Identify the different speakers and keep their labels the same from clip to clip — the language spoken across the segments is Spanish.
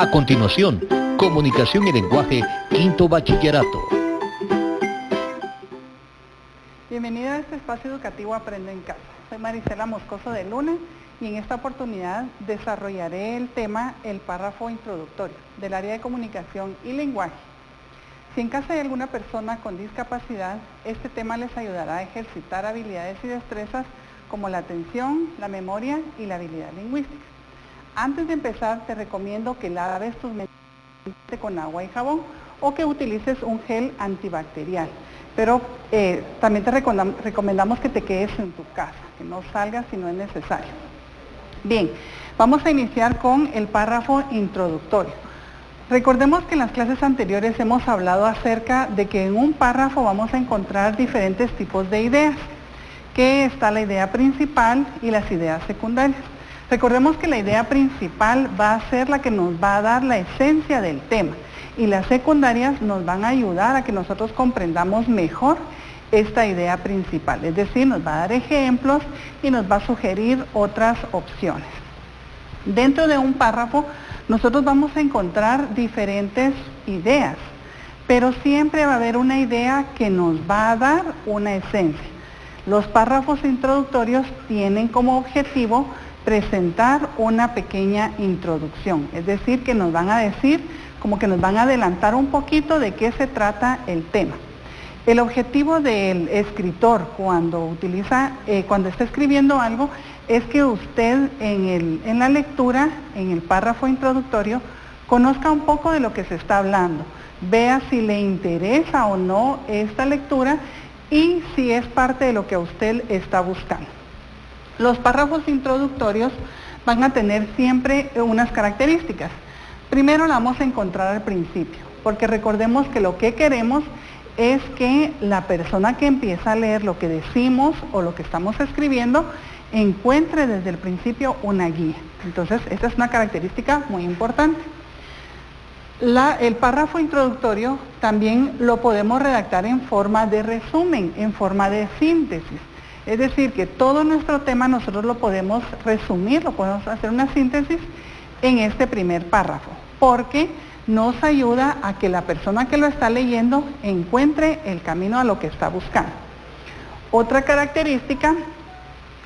Speaker 1: A continuación, Comunicación y Lenguaje, quinto bachillerato.
Speaker 2: Bienvenida a este espacio educativo Aprende en Casa. Soy Marisela Moscoso de Luna y en esta oportunidad desarrollaré el tema, el párrafo introductorio del área de Comunicación y Lenguaje. Si en casa hay alguna persona con discapacidad, este tema les ayudará a ejercitar habilidades y destrezas como la atención, la memoria y la habilidad lingüística. Antes de empezar, te recomiendo que laves tus manos con agua y jabón o que utilices un gel antibacterial. Pero también te recomendamos que te quedes en tu casa, que no salgas si no es necesario. Bien, vamos a iniciar con el párrafo introductorio. Recordemos que en las clases anteriores hemos hablado acerca de que en un párrafo vamos a encontrar diferentes tipos de ideas, que está la idea principal y las ideas secundarias. Recordemos que la idea principal va a ser la que nos va a dar la esencia del tema y las secundarias nos van a ayudar a que nosotros comprendamos mejor esta idea principal, es decir, nos va a dar ejemplos y nos va a sugerir otras opciones. Dentro de un párrafo nosotros vamos a encontrar diferentes ideas, pero siempre va a haber una idea que nos va a dar una esencia. Los párrafos introductorios tienen como objetivo presentar una pequeña introducción, es decir, que nos van a decir, como que nos van a adelantar un poquito de qué se trata el tema. El objetivo del escritor cuando está escribiendo algo es que usted en la lectura, en el párrafo introductorio, conozca un poco de lo que se está hablando, vea si le interesa o no esta lectura y si es parte de lo que usted está buscando. Los párrafos introductorios van a tener siempre unas características. Primero la vamos a encontrar al principio, porque recordemos que lo que queremos es que la persona que empieza a leer lo que decimos o lo que estamos escribiendo encuentre desde el principio una guía. Entonces, esta es una característica muy importante. El párrafo introductorio también lo podemos redactar en forma de resumen, en forma de síntesis. Es decir, que todo nuestro tema nosotros lo podemos resumir, lo podemos hacer una síntesis en este primer párrafo, porque nos ayuda a que la persona que lo está leyendo encuentre el camino a lo que está buscando. Otra característica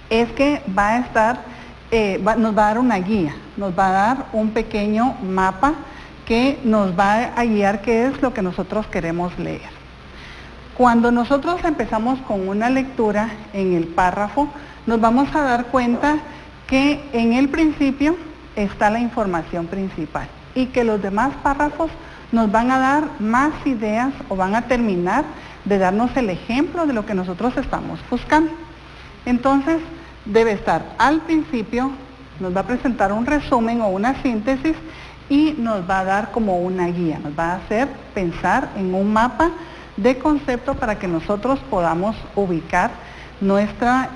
Speaker 2: es que nos va a dar una guía, nos va a dar un pequeño mapa que nos va a guiar qué es lo que nosotros queremos leer. Cuando nosotros empezamos con una lectura en el párrafo, nos vamos a dar cuenta que en el principio está la información principal y que los demás párrafos nos van a dar más ideas o van a terminar de darnos el ejemplo de lo que nosotros estamos buscando. Entonces, debe estar al principio, nos va a presentar un resumen o una síntesis y nos va a dar como una guía, nos va a hacer pensar en un mapa de concepto para que nosotros podamos ubicar nuestra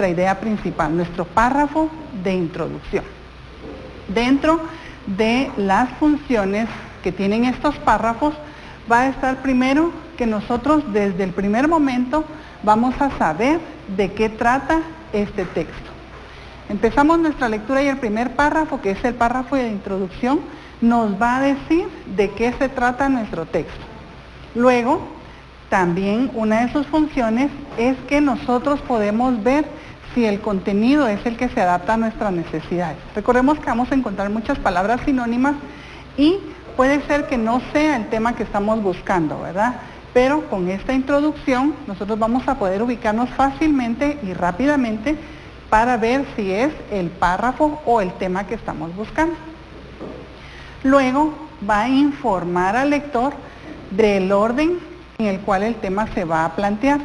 Speaker 2: idea principal, nuestro párrafo de introducción. Dentro de las funciones que tienen estos párrafos va a estar primero que nosotros desde el primer momento vamos a saber de qué trata este texto. Empezamos nuestra lectura y el primer párrafo, que es el párrafo de introducción, nos va a decir de qué se trata nuestro texto. Luego, también una de sus funciones es que nosotros podemos ver si el contenido es el que se adapta a nuestras necesidades. Recordemos que vamos a encontrar muchas palabras sinónimas y puede ser que no sea el tema que estamos buscando, ¿verdad? Pero con esta introducción nosotros vamos a poder ubicarnos fácilmente y rápidamente para ver si es el párrafo o el tema que estamos buscando. Luego va a informar al lector del orden en el cual el tema se va a plantear.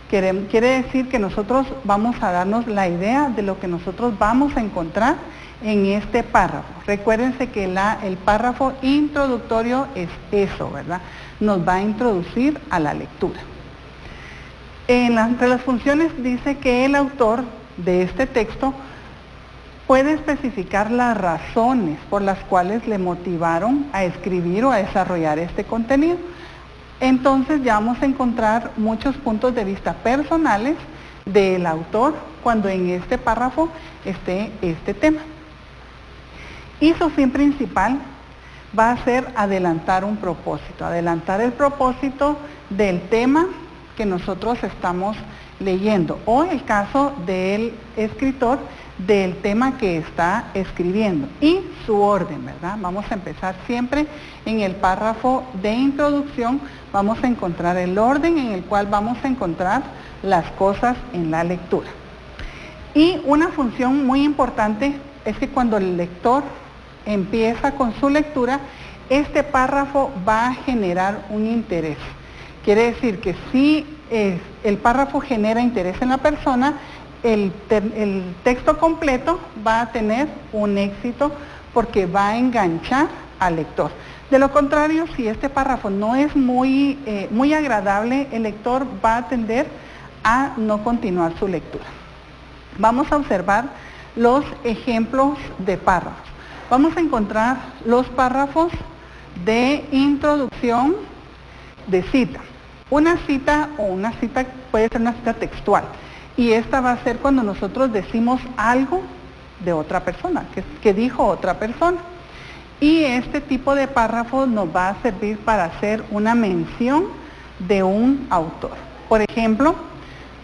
Speaker 2: Quiere decir que nosotros vamos a darnos la idea de lo que nosotros vamos a encontrar en este párrafo. Recuérdense que el párrafo introductorio es eso, ¿verdad? Nos va a introducir a la lectura. Entre las funciones dice que el autor de este texto puede especificar las razones por las cuales le motivaron a escribir o a desarrollar este contenido. Entonces ya vamos a encontrar muchos puntos de vista personales del autor cuando en este párrafo esté este tema. Y su fin principal va a ser adelantar un propósito, adelantar el propósito del tema que nosotros estamos leyendo, o el caso del escritor del tema que está escribiendo y su orden, ¿verdad? Vamos a empezar siempre en el párrafo de introducción, vamos a encontrar el orden en el cual vamos a encontrar las cosas en la lectura. Y una función muy importante es que cuando el lector empieza con su lectura, este párrafo va a generar un interés. Quiere decir que si el párrafo genera interés en la persona, el texto completo va a tener un éxito porque va a enganchar al lector. De lo contrario, si este párrafo no es muy agradable, el lector va a tender a no continuar su lectura. Vamos a observar los ejemplos de párrafos. Vamos a encontrar los párrafos de introducción de cita. Una cita puede ser una cita textual. Y esta va a ser cuando nosotros decimos algo de otra persona, que dijo otra persona. Y este tipo de párrafo nos va a servir para hacer una mención de un autor. Por ejemplo,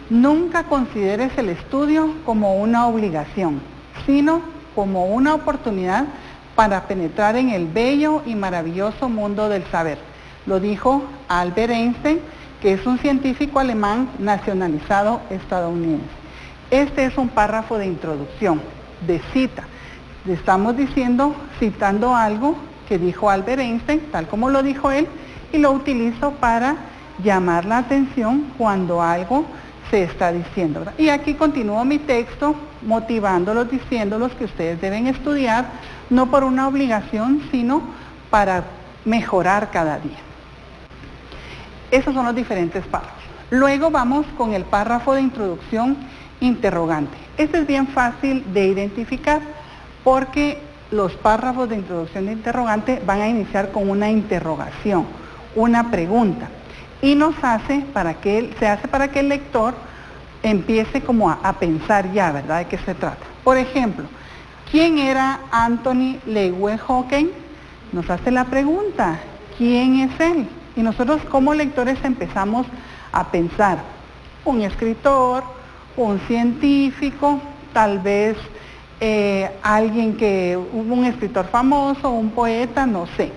Speaker 2: nunca consideres el estudio como una obligación, sino como una oportunidad para penetrar en el bello y maravilloso mundo del saber. Lo dijo Albert Einstein, que es un científico alemán nacionalizado estadounidense. Este es un párrafo de introducción, de cita. Le estamos citando algo que dijo Albert Einstein, tal como lo dijo él, y lo utilizo para llamar la atención cuando algo se está diciendo, ¿verdad? Y aquí continúo mi texto motivándolos, diciéndolos que ustedes deben estudiar, no por una obligación, sino para mejorar cada día. Esos son los diferentes párrafos. Luego vamos con el párrafo de introducción interrogante. Este es bien fácil de identificar porque los párrafos de introducción de interrogante van a iniciar con una interrogación, una pregunta. Y se hace para que el lector empiece como a pensar ya, ¿verdad?, de qué se trata. Por ejemplo, ¿quién era Anthony Leuwenhoek? Nos hace la pregunta, ¿quién es él? Y nosotros como lectores empezamos a pensar, un escritor, un científico, tal vez un escritor famoso, un poeta, no sé.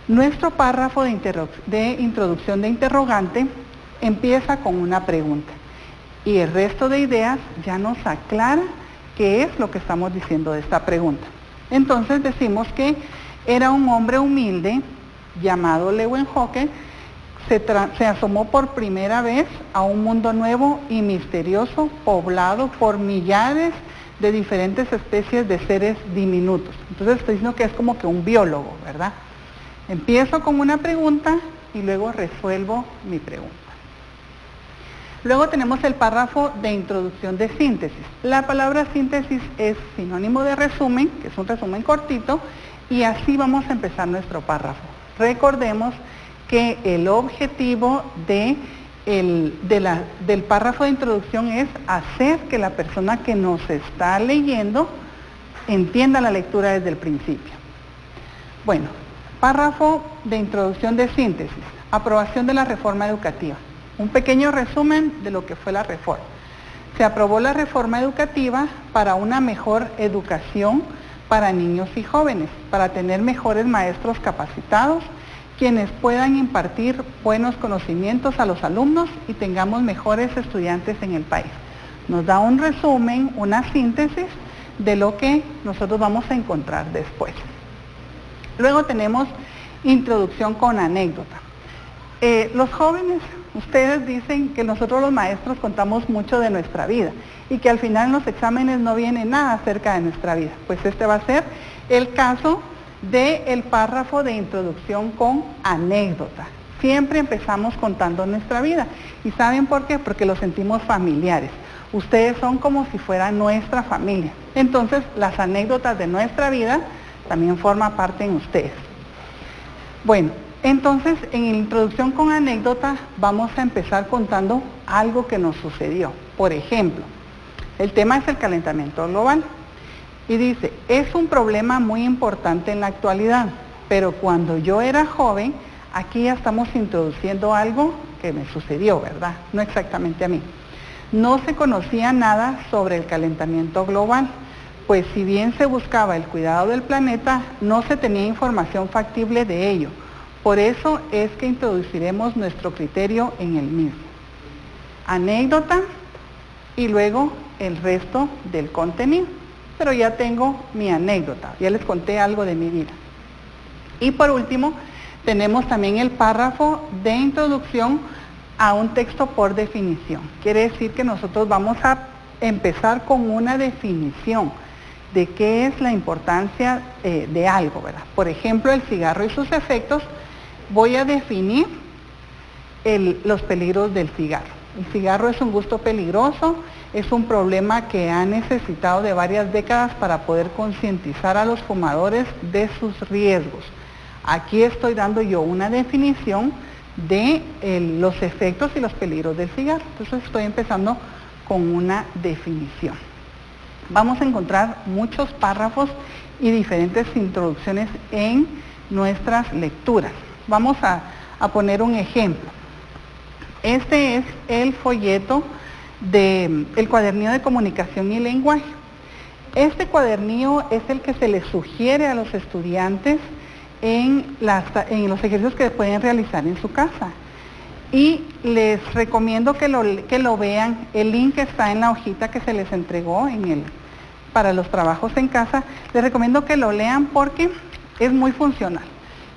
Speaker 2: Nuestro párrafo de introducción de interrogante empieza con una pregunta y el resto de ideas ya nos aclara qué es lo que estamos diciendo de esta pregunta. Entonces decimos que era un hombre humilde llamado Leuwenhoek, se asomó por primera vez a un mundo nuevo y misterioso poblado por millares de diferentes especies de seres diminutos. Entonces estoy diciendo que es como que un biólogo, ¿verdad? Empiezo con una pregunta y luego resuelvo mi pregunta. Luego tenemos el párrafo de introducción de síntesis. La palabra síntesis es sinónimo de resumen, que es un resumen cortito, y así vamos a empezar nuestro párrafo. Recordemos que el objetivo del párrafo de introducción es hacer que la persona que nos está leyendo entienda la lectura desde el principio. Bueno, párrafo de introducción de síntesis, aprobación de la reforma educativa. Un pequeño resumen de lo que fue la reforma. Se aprobó la reforma educativa para una mejor educación para niños y jóvenes, para tener mejores maestros capacitados, quienes puedan impartir buenos conocimientos a los alumnos y tengamos mejores estudiantes en el país. Nos da un resumen, una síntesis de lo que nosotros vamos a encontrar después. Luego tenemos introducción con anécdota. Los jóvenes, ustedes dicen que nosotros los maestros contamos mucho de nuestra vida y que al final en los exámenes no viene nada acerca de nuestra vida. Pues este va a ser el caso del párrafo de introducción con anécdota. Siempre empezamos contando nuestra vida. ¿Y saben por qué? Porque los sentimos familiares. Ustedes son como si fueran nuestra familia. Entonces, las anécdotas de nuestra vida también forman parte en ustedes. Bueno, entonces, en introducción con anécdota vamos a empezar contando algo que nos sucedió. Por ejemplo, el tema es el calentamiento global. Y dice, es un problema muy importante en la actualidad, pero cuando yo era joven, aquí ya estamos introduciendo algo que me sucedió, ¿verdad? No exactamente a mí. No se conocía nada sobre el calentamiento global, pues si bien se buscaba el cuidado del planeta, no se tenía información factible de ello. Por eso es que introduciremos nuestro criterio en el mismo. Anécdota y luego el resto del contenido. Pero ya tengo mi anécdota, ya les conté algo de mi vida. Y por último, tenemos también el párrafo de introducción a un texto por definición. Quiere decir que nosotros vamos a empezar con una definición de qué es la importancia de algo, ¿verdad? Por ejemplo, el cigarro y sus efectos. Voy a definir los peligros del cigarro. El cigarro es un gusto peligroso, es un problema que ha necesitado de varias décadas para poder concientizar a los fumadores de sus riesgos. Aquí estoy dando yo una definición de los efectos y los peligros del cigarro. Entonces estoy empezando con una definición. Vamos a encontrar muchos párrafos y diferentes introducciones en nuestras lecturas. Vamos a poner un ejemplo. Este es el folleto del cuadernillo de comunicación y lenguaje. Este cuadernillo es el que se les sugiere a los estudiantes en los ejercicios que pueden realizar en su casa. Y les recomiendo que lo vean. El link está en la hojita que se les entregó para los trabajos en casa. Les recomiendo que lo lean porque es muy funcional.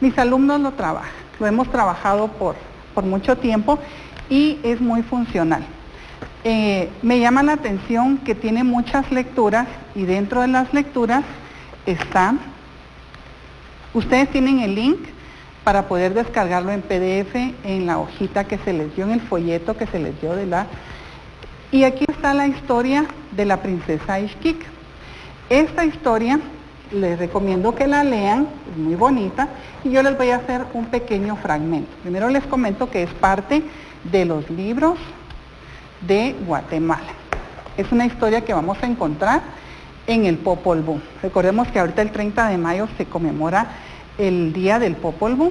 Speaker 2: Mis alumnos lo trabajan, lo hemos trabajado por mucho tiempo y es muy funcional. Me llama la atención que tiene muchas lecturas y dentro de las lecturas ustedes tienen el link para poder descargarlo en PDF en la hojita que se les dio, en el folleto que se les dio y aquí está la historia de la princesa Ixquic. Esta historia les recomiendo que la lean, es muy bonita, y yo les voy a hacer un pequeño fragmento. Primero les comento que es parte de los libros de Guatemala. Es una historia que vamos a encontrar en el Popol Vuh. Recordemos que ahorita el 30 de mayo se conmemora el día del Popol Vuh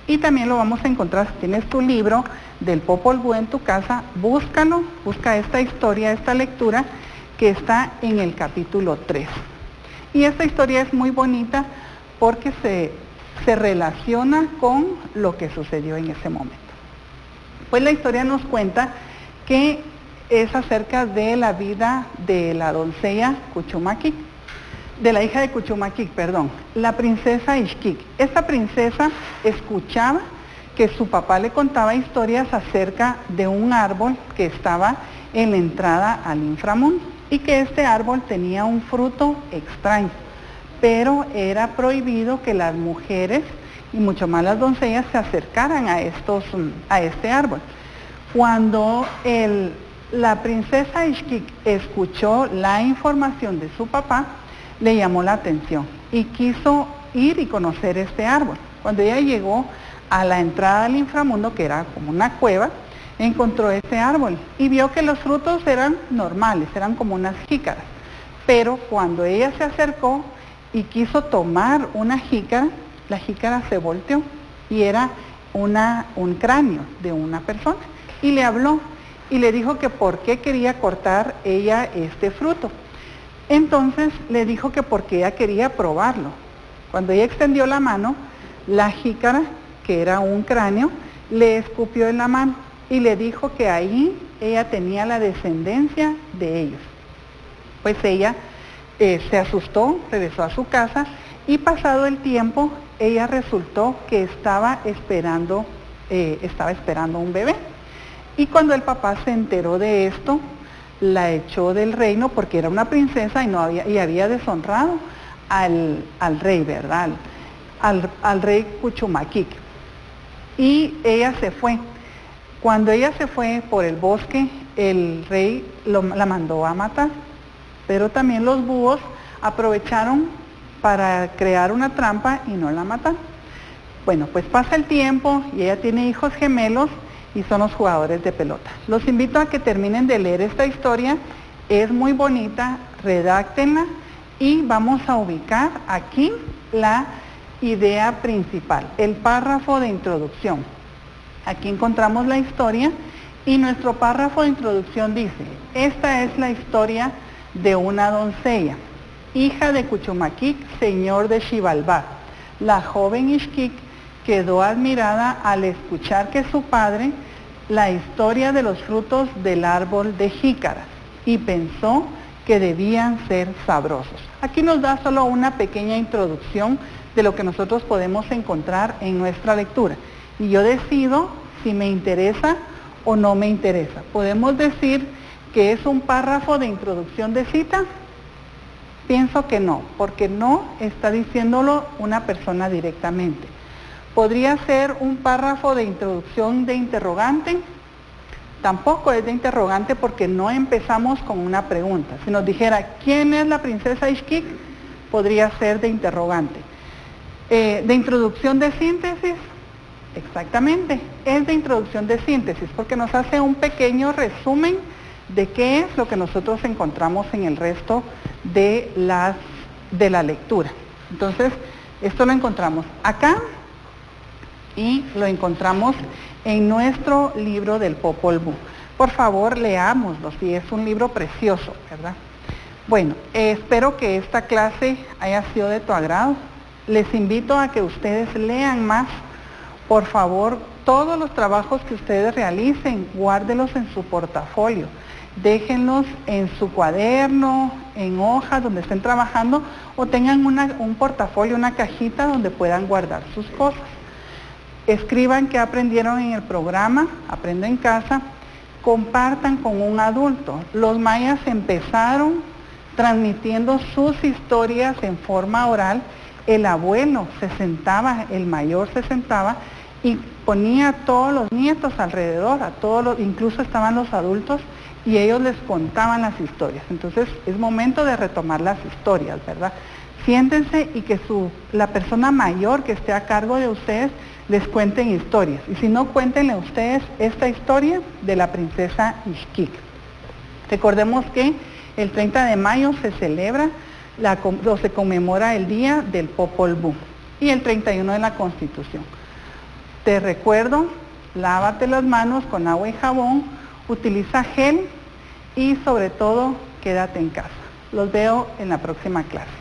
Speaker 2: y también lo vamos a encontrar, si tienes tu libro del Popol Vuh en tu casa, búscalo, busca esta historia, esta lectura que está en el capítulo 3. Y esta historia es muy bonita porque se relaciona con lo que sucedió en ese momento. Pues la historia nos cuenta que es acerca de la vida de la doncella Cuchumaquic, de la hija de Cuchumaquic, perdón, la princesa Ixquic. Esta princesa escuchaba que su papá le contaba historias acerca de un árbol que estaba en la entrada al inframundo y que este árbol tenía un fruto extraño, pero era prohibido que las mujeres y mucho más las doncellas se acercaran a este árbol. Cuando la princesa Ixquic escuchó la información de su papá, le llamó la atención y quiso ir y conocer este árbol. Cuando ella llegó a la entrada del inframundo, que era como una cueva, encontró este árbol y vio que los frutos eran normales, eran como unas jícaras. Pero cuando ella se acercó y quiso tomar una jícara, la jícara se volteó y era un cráneo de una persona. Y le habló y le dijo que por qué quería cortar ella este fruto. Entonces le dijo que porque ella quería probarlo. Cuando ella extendió la mano, la jícara, que era un cráneo, le escupió en la mano y le dijo que ahí ella tenía la descendencia de ellos. Pues ella se asustó, regresó a su casa y pasado el tiempo, ella resultó que estaba esperando un bebé. Y cuando el papá se enteró de esto, la echó del reino porque era una princesa y había deshonrado al rey, ¿verdad? Al rey Cuchumaquic. Y ella se fue. Cuando ella se fue por el bosque, el rey la mandó a matar, pero también los búhos aprovecharon para crear una trampa y no la mataron. Bueno, pues pasa el tiempo y ella tiene hijos gemelos y son los jugadores de pelota. Los invito a que terminen de leer esta historia, es muy bonita, redáctenla y vamos a ubicar aquí idea principal, el párrafo de introducción. Aquí encontramos la historia y nuestro párrafo de introducción dice: esta es la historia de una doncella, hija de Cuchumaquic, señor de Xibalbá. La joven Ixquic quedó admirada al escuchar que su padre la historia de los frutos del árbol de jícaras y pensó que debían ser sabrosos. Aquí nos da solo una pequeña introducción de lo que nosotros podemos encontrar en nuestra lectura. Y yo decido si me interesa o no me interesa. ¿Podemos decir que es un párrafo de introducción de cita? Pienso que no, porque no está diciéndolo una persona directamente. ¿Podría ser un párrafo de introducción de interrogante? Tampoco es de interrogante porque no empezamos con una pregunta. Si nos dijera, ¿quién es la princesa Ixquic? Podría ser de interrogante. ¿De introducción de síntesis? Exactamente, es de introducción de síntesis porque nos hace un pequeño resumen de qué es lo que nosotros encontramos en el resto de la lectura. Entonces, esto lo encontramos acá y lo encontramos en nuestro libro del Popol Vuh. Por favor, leámoslo, sí, es un libro precioso, ¿verdad? Bueno, espero que esta clase haya sido de tu agrado. Les invito a que ustedes lean más. Por favor, todos los trabajos que ustedes realicen, guárdelos en su portafolio. Déjenlos en su cuaderno, en hojas donde estén trabajando, o tengan un portafolio, una cajita donde puedan guardar sus cosas. Escriban qué aprendieron en el programa, Aprendo en Casa, compartan con un adulto. Los mayas empezaron transmitiendo sus historias en forma oral. El abuelo se sentaba, el mayor se sentaba y ponía a todos los nietos alrededor, incluso estaban los adultos, y ellos les contaban las historias. Entonces es momento de retomar las historias, ¿verdad? Siéntense y que la persona mayor que esté a cargo de ustedes les cuenten historias. Y si no, cuéntenle a ustedes esta historia de la princesa Ixquic. Recordemos que el 30 de mayo se celebra o se conmemora el Día del Popol Vuh y el 31 de la Constitución. Te recuerdo, lávate las manos con agua y jabón, utiliza gel y sobre todo quédate en casa. Los veo en la próxima clase.